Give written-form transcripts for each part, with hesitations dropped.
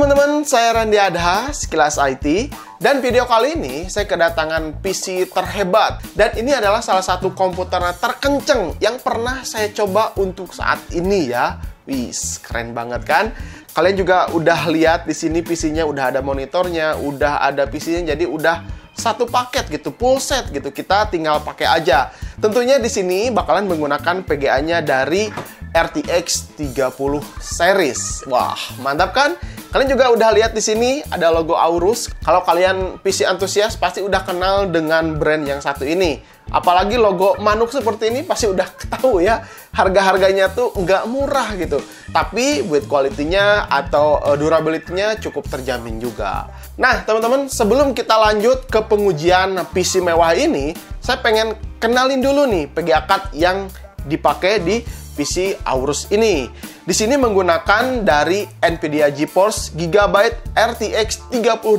teman-teman, saya Randy Adha, Sekilas IT. Dan video kali ini saya kedatangan PC terhebat. Dan ini adalah salah satu komputer terkenceng yang pernah saya coba untuk saat ini ya. Wis, keren banget kan? Kalian juga udah lihat di sini PC-nya udah ada monitornya, udah ada PC-nya, jadi udah satu paket gitu, full set gitu. Kita tinggal pakai aja. Tentunya di sini bakalan menggunakan PGA-nya dari RTX 30 series. Wah, mantap kan? Kalian juga udah lihat di sini ada logo Aorus. Kalau kalian PC antusias pasti udah kenal dengan brand yang satu ini. Apalagi logo manuk seperti ini pasti udah tahu ya. Harga-harganya tuh nggak murah gitu. Tapi build quality-nya atau durability-nya cukup terjamin juga. Nah, teman-teman, sebelum kita lanjut ke pengujian PC mewah ini, saya pengen kenalin dulu nih PGA card yang dipakai di PC Aorus ini. Di sini menggunakan dari Nvidia GeForce Gigabyte RTX 3080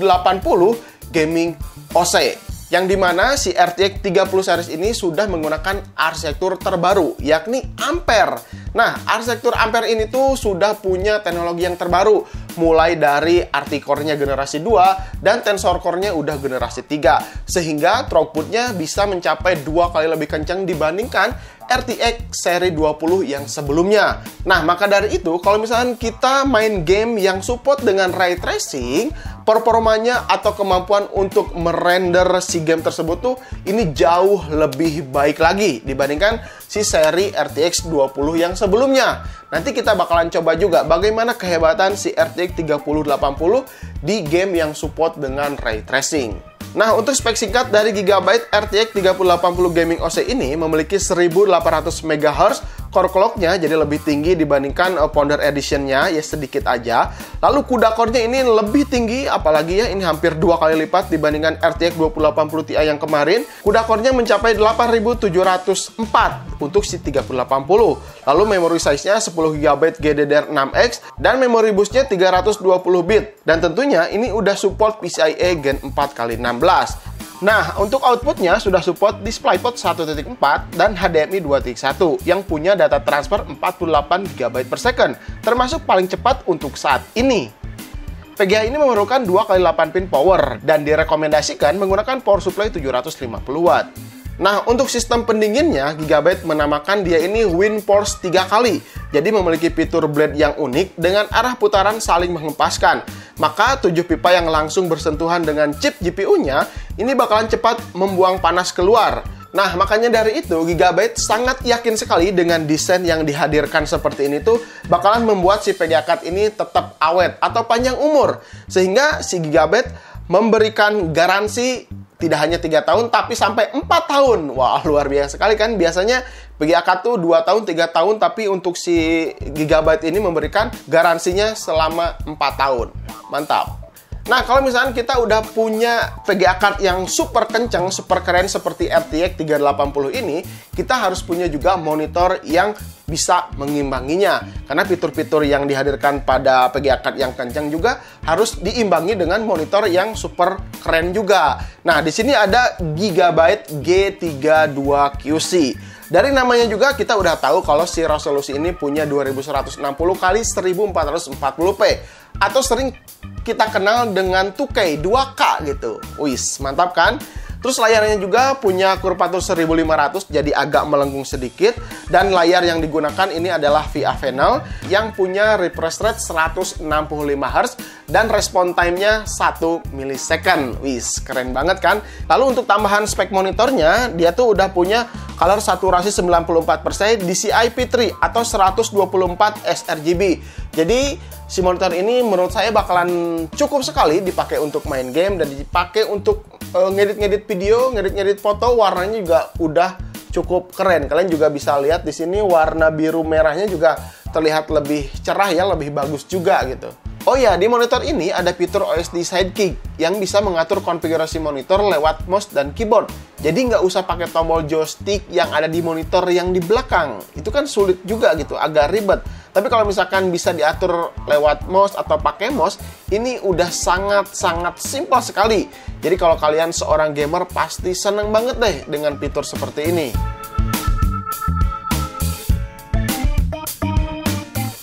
Gaming OC. Yang dimana si RTX 30 series ini sudah menggunakan arsitektur terbaru, yakni Ampere. Nah, arsitektur Ampere ini tuh sudah punya teknologi yang terbaru, mulai dari RT Core-nya generasi 2 dan Tensor Core-nya udah generasi 3, sehingga throughput-nya bisa mencapai 2 kali lebih kencang dibandingkan RTX seri 20 yang sebelumnya. Nah, maka dari itu, kalau misalnya kita main game yang support dengan ray tracing, performanya atau kemampuan untuk merender si game tersebut tuh ini jauh lebih baik lagi dibandingkan si seri RTX 20 yang sebelumnya. Nanti kita bakalan coba juga bagaimana kehebatan si RTX 3080 di game yang support dengan ray tracing. Nah, untuk spek singkat dari Gigabyte RTX 3080 Gaming OC ini memiliki 1800 MHz core clock-nya, jadi lebih tinggi dibandingkan Founder Edition-nya, ya sedikit aja. Lalu CUDA core-nya ini lebih tinggi, apalagi ya ini hampir 2 kali lipat dibandingkan RTX 2080 Ti yang kemarin. CUDA core-nya mencapai 8704 untuk si 3080. Lalu memory size-nya 10 GB GDDR6X dan memory bus-nya 320 bit. Dan tentunya ini udah support PCIe Gen 4x16. Nah, untuk outputnya sudah support DisplayPort 1.4 dan HDMI 2.1 yang punya data transfer 48 GB per second, termasuk paling cepat untuk saat ini. PGA ini memerlukan 2x8 pin power dan direkomendasikan menggunakan power supply 750 watt. Nah, untuk sistem pendinginnya, Gigabyte menamakan dia ini WindForce 3 kali. Jadi memiliki fitur blade yang unik dengan arah putaran saling menghempaskan. Maka 7 pipa yang langsung bersentuhan dengan chip GPU-nya, ini bakalan cepat membuang panas keluar. Nah, makanya dari itu, Gigabyte sangat yakin sekali dengan desain yang dihadirkan seperti ini tuh bakalan membuat si PGA card ini tetap awet atau panjang umur. Sehingga si Gigabyte memberikan garansi tidak hanya 3 tahun, tapi sampai 4 tahun. Wah, luar biasa sekali kan. Biasanya PGA card tuh 2 tahun, 3 tahun, tapi untuk si Gigabyte ini memberikan garansinya selama 4 tahun. Mantap. Nah, kalau misalnya kita udah punya PGA card yang super kencang, super keren seperti RTX 3080 ini, kita harus punya juga monitor yang bisa mengimbanginya. Karena fitur-fitur yang dihadirkan pada PGA card yang kencang juga harus diimbangi dengan monitor yang super keren juga. Nah, di sini ada Gigabyte G32QC. Dari namanya juga kita udah tahu kalau si resolusi ini punya 2160 x 1440p atau sering kita kenal dengan 2K, 2K gitu. Wis, mantap kan? Terus layarnya juga punya kurvatur 1500, jadi agak melengkung sedikit. Dan layar yang digunakan ini adalah VA Panel yang punya refresh rate 165 Hz dan respon time-nya 1 millisecond. Wis, keren banget kan? Lalu untuk tambahan spek monitornya, dia tuh udah punya color saturasi 94% DCI-P3 atau 124 sRGB. Jadi si monitor ini menurut saya bakalan cukup sekali dipakai untuk main game dan dipakai untuk ngedit-ngedit video, ngedit-ngedit foto. Warnanya juga udah cukup keren. Kalian juga bisa lihat di sini warna biru merahnya juga terlihat lebih cerah ya, lebih bagus juga gitu. Oh ya, di monitor ini ada fitur OSD Sidekick yang bisa mengatur konfigurasi monitor lewat mouse dan keyboard. Jadi nggak usah pakai tombol joystick yang ada di monitor yang di belakang. Itu kan sulit juga gitu, agak ribet. Tapi kalau misalkan bisa diatur lewat mouse atau pakai mouse, ini udah sangat-sangat simpel sekali. Jadi kalau kalian seorang gamer pasti seneng banget deh dengan fitur seperti ini.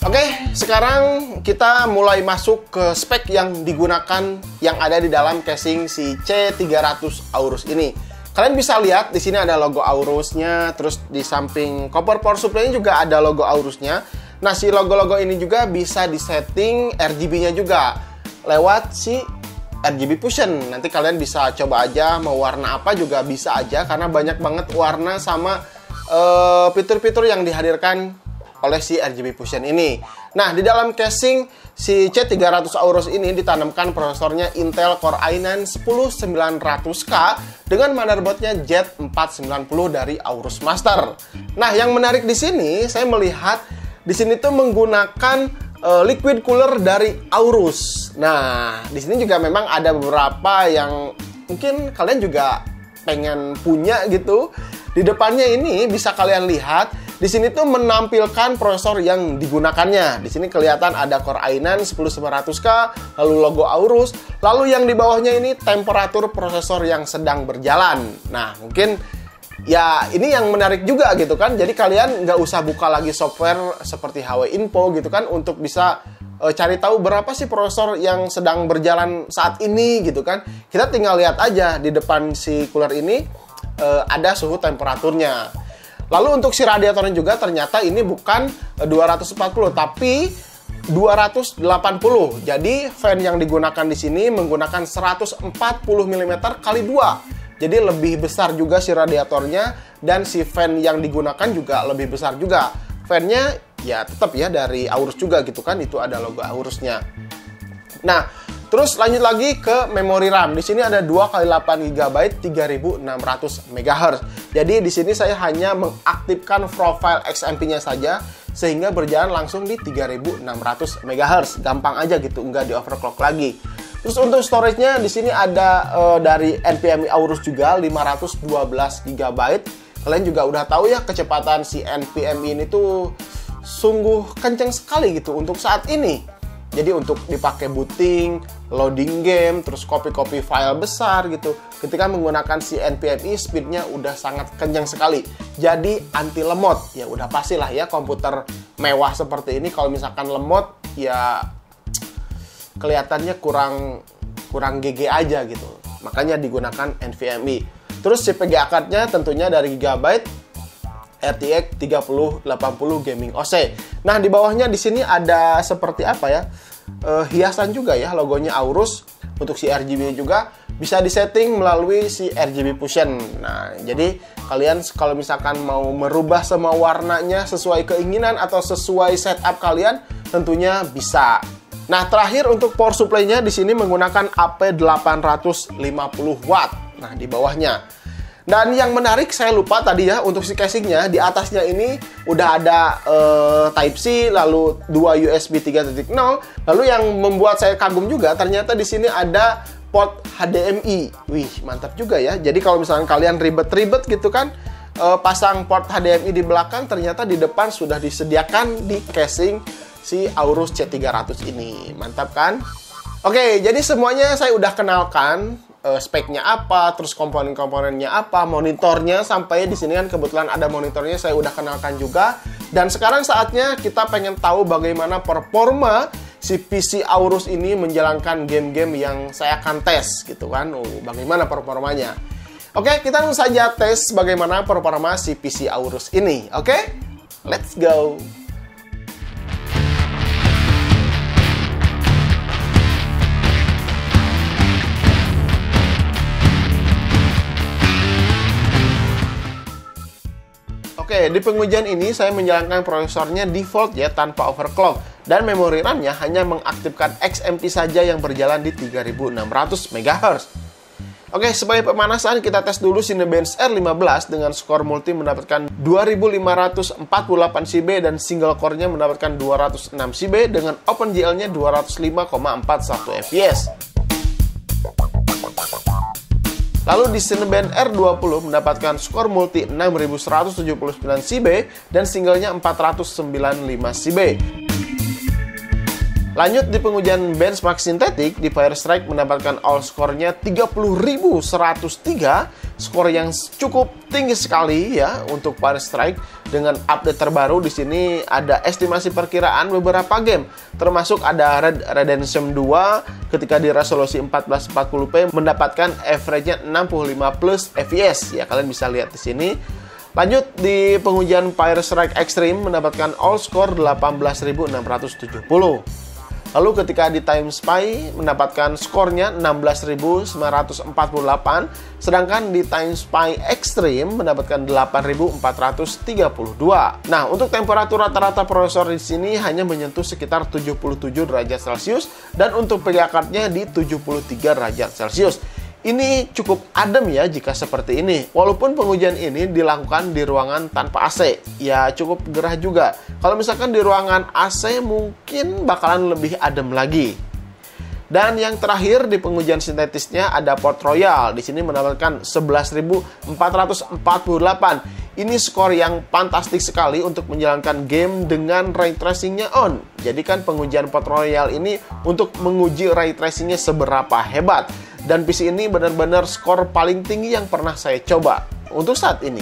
Oke, sekarang kita mulai masuk ke spek yang digunakan yang ada di dalam casing si C300 Aorus ini. Kalian bisa lihat di sini ada logo Aorusnya, terus di samping copper power supply-nya juga ada logo Aorusnya. Nah, si logo-logo ini juga bisa disetting RGB-nya juga lewat si RGB Fusion. Nanti kalian bisa coba aja mau warna apa juga bisa aja, karena banyak banget warna sama fitur-fitur yang dihadirkan oleh si RGB Fusion ini. Nah, di dalam casing si C300 Aorus ini ditanamkan prosesornya Intel Core i9-10900K dengan motherboardnya Z490 dari Aorus Master. Nah, yang menarik di sini saya melihat di sini tuh menggunakan liquid cooler dari Aorus. Nah, di sini juga memang ada beberapa yang mungkin kalian juga pengen punya gitu. Di depannya ini bisa kalian lihat, di sini tuh menampilkan prosesor yang digunakannya. Di sini kelihatan ada Core i9-10900K, lalu logo Aorus, lalu yang di bawahnya ini temperatur prosesor yang sedang berjalan. Nah, mungkin ya ini yang menarik juga gitu kan. Jadi kalian nggak usah buka lagi software seperti HW Info gitu kan untuk bisa cari tahu berapa sih prosesor yang sedang berjalan saat ini gitu kan. Kita tinggal lihat aja di depan si cooler ini ada suhu temperaturnya. Lalu untuk si radiatornya juga ternyata ini bukan 240 tapi 280. Jadi fan yang digunakan di sini menggunakan 140 mm kali 2. Jadi lebih besar juga si radiatornya, dan si fan yang digunakan juga lebih besar juga. Fan-nya ya tetap ya dari Aorus juga gitu kan, itu ada logo Aorusnya. Nah, terus lanjut lagi ke memori RAM. Di sini ada 2x8 GB 3600 MHz. Jadi di sini saya hanya mengaktifkan profile XMP-nya saja sehingga berjalan langsung di 3600 MHz. Gampang aja gitu, nggak di overclock lagi. Terus untuk storage-nya di sini ada dari NVMe Aorus juga 512 GB. Kalian juga udah tahu ya kecepatan si NVMe ini tuh sungguh kenceng sekali gitu untuk saat ini. Jadi untuk dipakai booting, loading game, terus copy file besar gitu. Ketika menggunakan si NVMe, speednya udah sangat kencang sekali. Jadi anti lemot. Ya udah pastilah ya komputer mewah seperti ini kalau misalkan lemot ya kelihatannya kurang GG aja gitu. Makanya digunakan NVMe. Terus CPGA card-nya tentunya dari Gigabyte RTX 3080 Gaming OC. Nah, di bawahnya di sini ada seperti apa ya? Hiasan juga ya, logonya Aorus. Untuk si RGB juga bisa disetting melalui si RGB Fusion. Nah, jadi kalian kalau misalkan mau merubah semua warnanya sesuai keinginan atau sesuai setup kalian, tentunya bisa. Nah, terakhir untuk power supply-nya di sini menggunakan AP850 watt. Nah, di bawahnya. Dan yang menarik saya lupa tadi ya untuk si casingnya, di atasnya ini udah ada Type-C, lalu 2 USB 3.0. Lalu yang membuat saya kagum juga ternyata di sini ada port HDMI. Wih, mantap juga ya. Jadi kalau misalnya kalian ribet-ribet gitu kan pasang port HDMI di belakang, ternyata di depan sudah disediakan di casing si Aorus C300 ini. Mantap kan? Oke, jadi semuanya saya udah kenalkan. Speknya apa, terus komponen-komponennya apa, monitornya, sampai di sini kan kebetulan ada monitornya saya udah kenalkan juga. Dan sekarang saatnya kita pengen tahu bagaimana performa si PC Aorus ini menjalankan game-game yang saya akan tes gitu kan. Bagaimana performanya. Oke, kita langsung saja tes bagaimana performa si PC Aorus ini. Oke, let's go. Oke, di pengujian ini saya menjalankan prosesornya default ya, tanpa overclock. Dan memori RAM-nya hanya mengaktifkan XMP saja yang berjalan di 3600 MHz. Oke, sebagai pemanasan kita tes dulu Cinebench R15 dengan skor multi mendapatkan 2548 CB dan single core-nya mendapatkan 206 CB dengan OpenGL-nya 205,41 fps. Lalu di Cinebench R20 mendapatkan skor multi 6179 CB dan singlenya 495 CB. Lanjut di pengujian benchmark sintetik, di Firestrike mendapatkan all score-nya 30.103 skor yang cukup tinggi sekali ya untuk Fire Strike. Dengan update terbaru di sini ada estimasi perkiraan beberapa game, termasuk ada Red Redemption 2 ketika di resolusi 1440p mendapatkan average-nya 65 plus fps ya, kalian bisa lihat di sini. Lanjut di pengujian Fire Strike Extreme mendapatkan all score 18.670. Lalu ketika di Time Spy mendapatkan skornya 16.948, sedangkan di Time Spy Extreme mendapatkan 8.432. Nah, untuk temperatur rata-rata prosesor di sini hanya menyentuh sekitar 77 derajat Celcius dan untuk PGA card-nya di 73 derajat Celcius. Ini cukup adem ya jika seperti ini. Walaupun pengujian ini dilakukan di ruangan tanpa AC, ya cukup gerah juga. Kalau misalkan di ruangan AC mungkin bakalan lebih adem lagi. Dan yang terakhir di pengujian sintetisnya ada Port Royal. Di sini mendapatkan 11.448. Ini skor yang fantastik sekali untuk menjalankan game dengan ray tracingnya on. Jadi kan pengujian Port Royal ini untuk menguji ray tracingnya seberapa hebat. Dan PC ini benar-benar skor paling tinggi yang pernah saya coba untuk saat ini.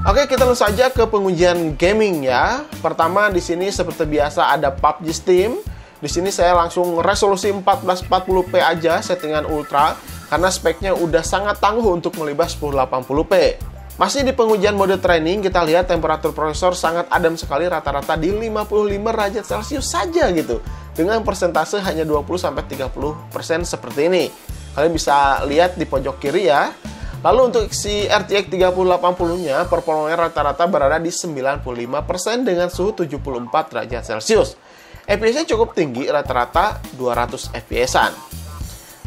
Oke, kita langsung saja ke pengujian gaming ya. Pertama di sini seperti biasa ada PUBG Steam. Di sini saya langsung resolusi 1440p aja settingan ultra karena speknya udah sangat tangguh untuk melibas 1080p. Masih di pengujian mode training, kita lihat temperatur prosesor sangat adem sekali, rata-rata di 55 derajat Celcius saja gitu. Dengan persentase hanya 20-30% seperti ini. Kalian bisa lihat di pojok kiri ya. Lalu untuk si RTX 3080-nya, performanya rata-rata berada di 95% dengan suhu 74 derajat Celcius. FPS-nya cukup tinggi, rata-rata 200 FPS-an.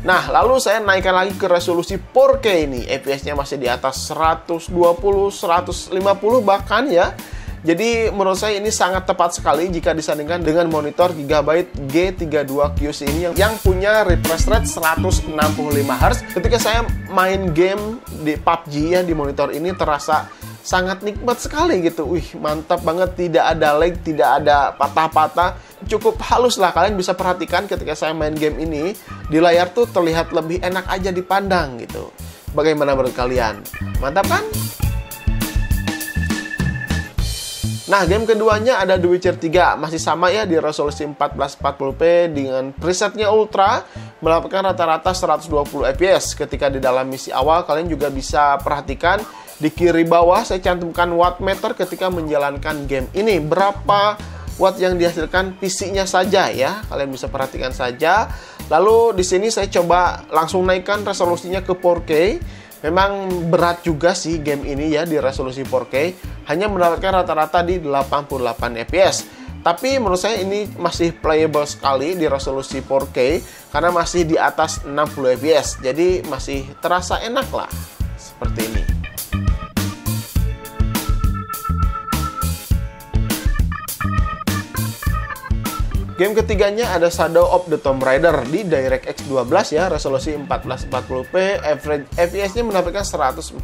Nah, lalu saya naikkan lagi ke resolusi 4K ini. FPS-nya masih di atas 120, 150 bahkan ya. Jadi menurut saya ini sangat tepat sekali jika disandingkan dengan monitor Gigabyte G32QC ini yang punya refresh rate 165 Hz. Ketika saya main game di PUBG ya di monitor ini terasa sangat nikmat sekali gitu. Wih, mantap banget, tidak ada lag, tidak ada patah-patah. Cukup halus lah, kalian bisa perhatikan ketika saya main game ini di layar tuh terlihat lebih enak aja dipandang gitu. Bagaimana menurut kalian? Mantap kan? Nah, game keduanya ada The Witcher 3. Masih sama ya di resolusi 1440p dengan presetnya ultra, mendapatkan rata-rata 120 fps. Ketika di dalam misi awal, kalian juga bisa perhatikan di kiri bawah saya cantumkan wattmeter ketika menjalankan game ini. Berapa watt yang dihasilkan PC-nya saja ya. Kalian bisa perhatikan saja. Lalu di sini saya coba langsung naikkan resolusinya ke 4K. Memang berat juga sih game ini ya di resolusi 4K. Hanya mendapatkan rata-rata di 88 fps. Tapi menurut saya ini masih playable sekali di resolusi 4K karena masih di atas 60 fps. Jadi masih terasa enak lah seperti ini. Game ketiganya ada Shadow of the Tomb Raider di DirectX 12 ya, resolusi 1440p, average FPS-nya mendapatkan 145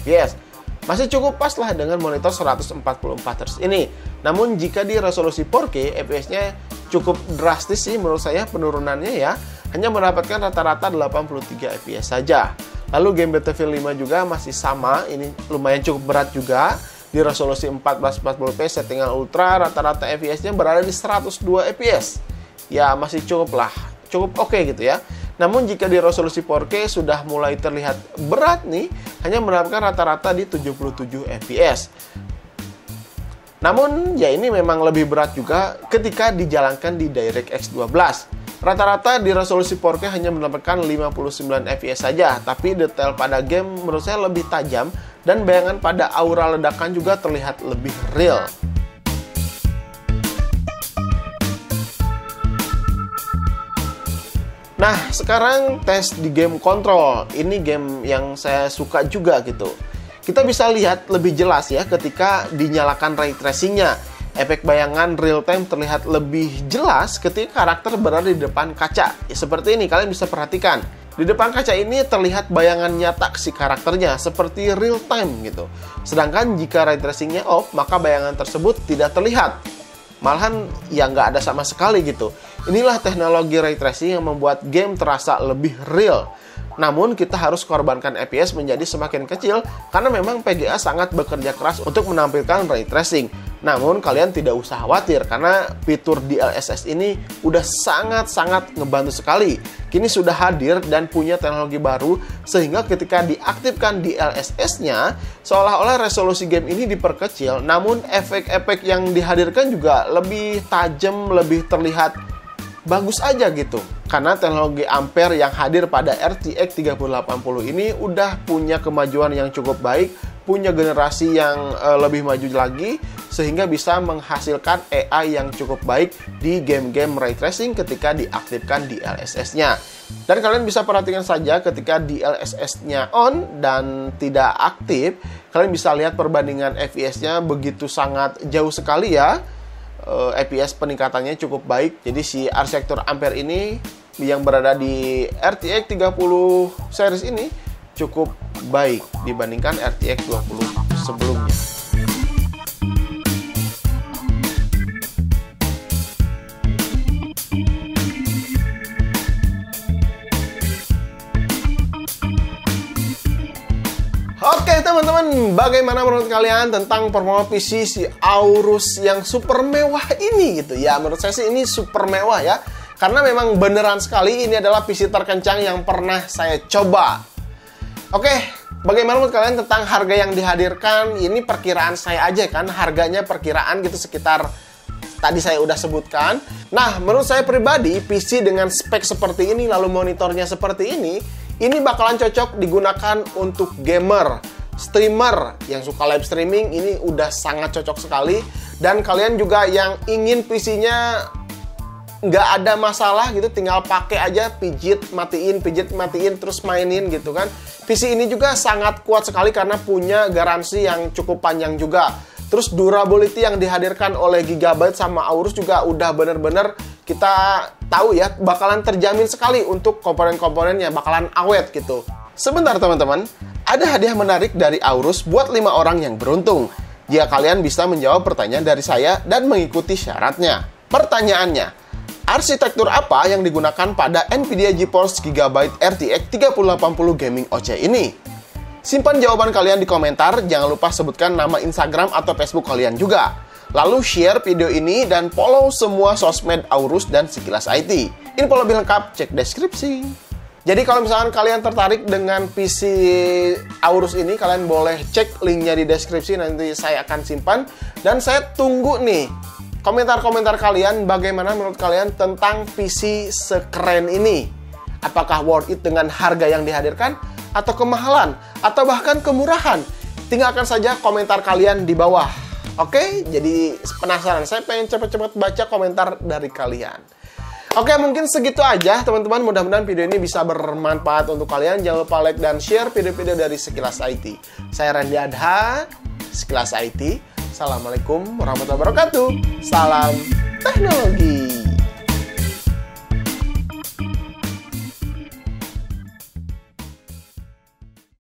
fps. Masih cukup pas lah dengan monitor 144 Hz ini. Namun jika di resolusi 4K, FPS-nya cukup drastis sih menurut saya penurunannya ya, hanya mendapatkan rata-rata 83 fps saja. Lalu game Battlefield 5 juga masih sama, ini lumayan cukup berat juga. Di resolusi 1440p settingan ultra, rata-rata FPS-nya berada di 102 fps. Ya masih cukup lah, cukup oke gitu ya. Namun jika di resolusi 4K sudah mulai terlihat berat nih, hanya mendapatkan rata-rata di 77 fps. Namun ya ini memang lebih berat juga ketika dijalankan di DirectX 12. Rata-rata di resolusi 4K hanya mendapatkan 59 fps saja, tapi detail pada game menurut saya lebih tajam dan bayangan pada aura ledakan juga terlihat lebih real. Nah, sekarang tes di game Control. Ini game yang saya suka juga gitu. Kita bisa lihat lebih jelas ya ketika dinyalakan ray tracing-nya. Efek bayangan real time terlihat lebih jelas ketika karakter berada di depan kaca. Ya, seperti ini, kalian bisa perhatikan. Di depan kaca ini terlihat bayangan nyata si karakternya seperti real time gitu. Sedangkan jika ray tracing-nya off, maka bayangan tersebut tidak terlihat. Malahan ya nggak ada sama sekali gitu. Inilah teknologi ray tracing yang membuat game terasa lebih real. Namun kita harus korbankan FPS menjadi semakin kecil karena memang PGA sangat bekerja keras untuk menampilkan ray tracing. Namun kalian tidak usah khawatir karena fitur DLSS ini udah sangat-sangat ngebantu sekali. Kini sudah hadir dan punya teknologi baru sehingga ketika diaktifkan DLSS-nya seolah-olah resolusi game ini diperkecil, namun efek-efek yang dihadirkan juga lebih tajam, lebih terlihat bagus aja gitu. Karena teknologi Ampere yang hadir pada RTX 3080 ini udah punya kemajuan yang cukup baik, punya generasi yang lebih maju lagi, sehingga bisa menghasilkan AI yang cukup baik di game-game ray tracing ketika diaktifkan DLSS-nya. Dan kalian bisa perhatikan saja ketika DLSS-nya on dan tidak aktif, kalian bisa lihat perbandingan FPS-nya begitu sangat jauh sekali ya. FPS peningkatannya cukup baik. Jadi si arsitektur Ampere ini yang berada di RTX 30 series ini cukup baik dibandingkan RTX 20 sebelumnya. Oke teman-teman, bagaimana menurut kalian tentang performa PC si Aorus yang super mewah ini gitu ya? Menurut saya sih ini super mewah ya, karena memang beneran sekali ini adalah PC terkencang yang pernah saya coba. Oke, bagaimana menurut kalian tentang harga yang dihadirkan? Ini perkiraan saya aja kan, harganya perkiraan gitu sekitar tadi saya udah sebutkan. Nah, menurut saya pribadi PC dengan spek seperti ini lalu monitornya seperti ini bakalan cocok digunakan untuk gamer, streamer yang suka live streaming, ini udah sangat cocok sekali. Dan kalian juga yang ingin PC-nya nggak ada masalah gitu, tinggal pakai aja, pijit matiin, terus mainin gitu kan. PC ini juga sangat kuat sekali karena punya garansi yang cukup panjang juga. Terus durability yang dihadirkan oleh Gigabyte sama Aorus juga udah bener-bener kita tahu ya, bakalan terjamin sekali untuk komponen-komponennya, bakalan awet gitu. Sebentar teman-teman, ada hadiah menarik dari Aorus buat 5 orang yang beruntung. Jika kalian bisa menjawab pertanyaan dari saya dan mengikuti syaratnya. Pertanyaannya, arsitektur apa yang digunakan pada Nvidia GeForce Gigabyte RTX 3080 Gaming OC ini? Simpan jawaban kalian di komentar, jangan lupa sebutkan nama Instagram atau Facebook kalian juga. Lalu share video ini dan follow semua sosmed Aorus dan Sekilas IT. Info lebih lengkap cek deskripsi. Jadi kalau misalkan kalian tertarik dengan PC Aorus ini, kalian boleh cek linknya di deskripsi, nanti saya akan simpan. Dan saya tunggu nih komentar-komentar kalian, bagaimana menurut kalian tentang PC sekeren ini. Apakah worth it dengan harga yang dihadirkan, atau kemahalan, atau bahkan kemurahan? Tinggalkan saja komentar kalian di bawah. Oke, jadi penasaran, saya pengen cepet-cepet baca komentar dari kalian. Oke, mungkin segitu aja teman-teman. Mudah-mudahan video ini bisa bermanfaat untuk kalian. Jangan lupa like dan share video-video dari Sekilas IT. Saya Randy Adha, Sekilas IT. Assalamualaikum warahmatullahi wabarakatuh. Salam teknologi.